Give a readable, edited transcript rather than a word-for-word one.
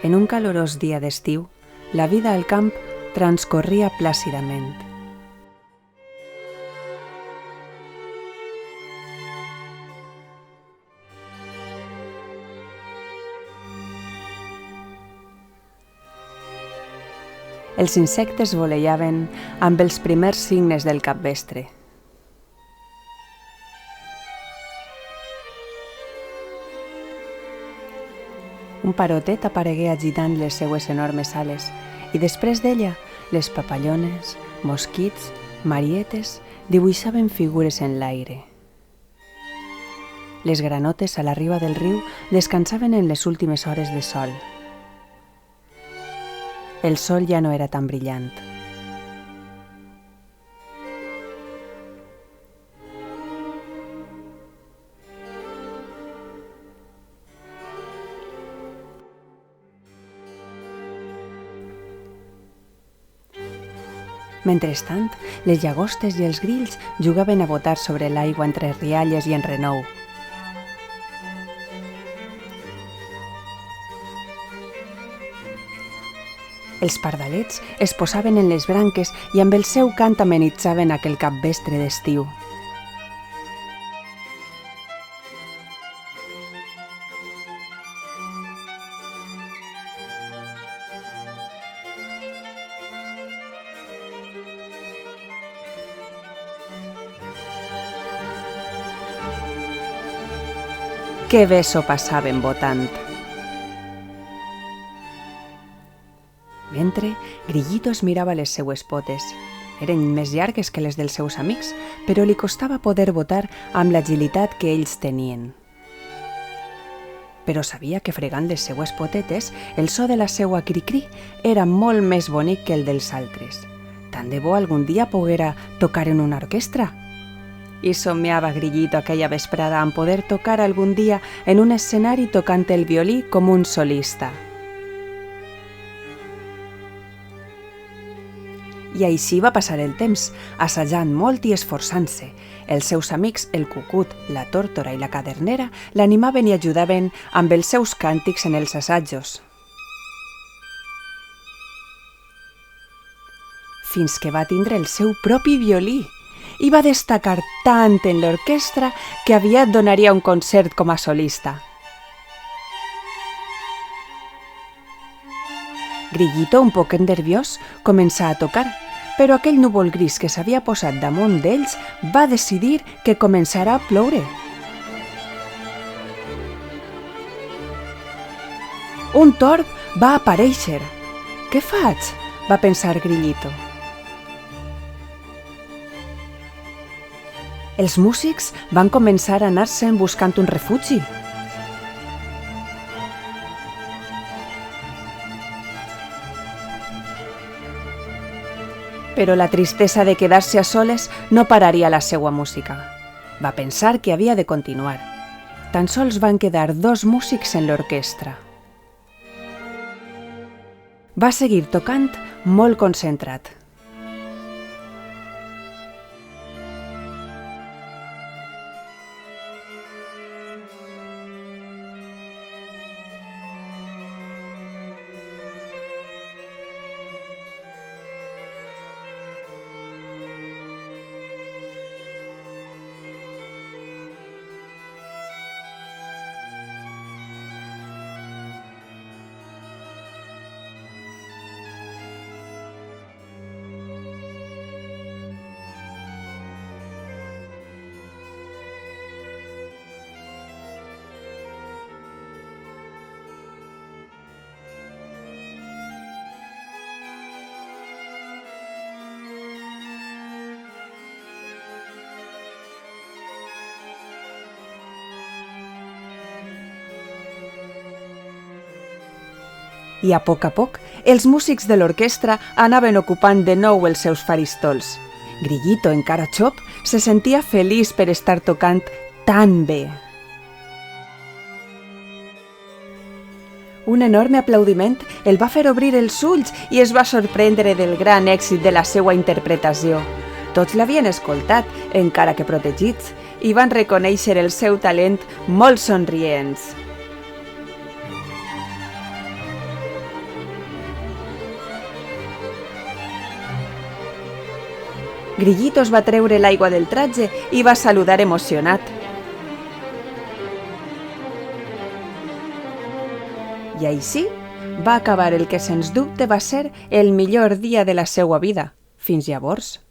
En un calorós dia d'estiu, la vida al camp transcorria plàcidament. Els insectes volejaven amb els primers signes del capvespre. Un parotet aparegué agitant les seues enormes ales i després d'ella les papallones, mosquits, marietes dibuixaven figures en l'aire. Les granotes a la riba del riu descansaven en les últimes hores de sol. El sol ja no era tan brillant. Mentrestant, les llagostes i els grills jugaven a botar sobre l'aigua entre rialles i enrenou. Els pardalets es posaven en les branques i amb el seu cant amenitzaven aquell capvespre d'estiu. Que bé s'ho passaven botant. Mentre, Grillito es mirava les seues potes. Eren més llargues que les dels seus amics, però li costava poder botar amb l'agilitat que ells tenien. Però sabia que fregant les seues potetes, el so de la seua cri-cri era molt més bonic que el dels altres. Tant de bo algun dia poguera tocar en una orquestra. I somiava Grillito aquella vesprada en poder tocar algun dia en un escenari tocant el violí com un solista. I així va passar el temps, assajant molt i esforçant-se. Els seus amics, el cucut, la tórtora i la cadernera, l'animaven i ajudaven amb els seus càntics en els assajos. Fins que va tindre el seu propi violí i va destacar tant en l'orquestra que aviat donaria un concert com a solista. Grillito, un poc nerviós, començà a tocar, però aquell núvol gris que s'havia posat damunt d'ells va decidir que començarà a ploure. Un torb va aparèixer. «Què faig?», va pensar Grillito. Els músics van començar a anar-se'n buscant un refugi. Però la tristesa de quedar-se a soles no pararia la seua música. Va pensar que havia de continuar. Tan sols van quedar 2 músics en l'orquestra. Va seguir tocant molt concentrat. I a poc, els músics de l'orquestra anaven ocupant de nou els seus faristols. Grillito, encara xop, se sentia feliç per estar tocant tan bé. Un enorme aplaudiment el va fer obrir els ulls i es va sorprendre del gran èxit de la seva interpretació. Tots l'havien escoltat, encara que protegits, i van reconèixer el seu talent molt somrients. Grillitos va treure l'aigua del tratge i va saludar emocionat. I així va acabar el que sens dubte va ser el millor dia de la seva vida, fins llavors.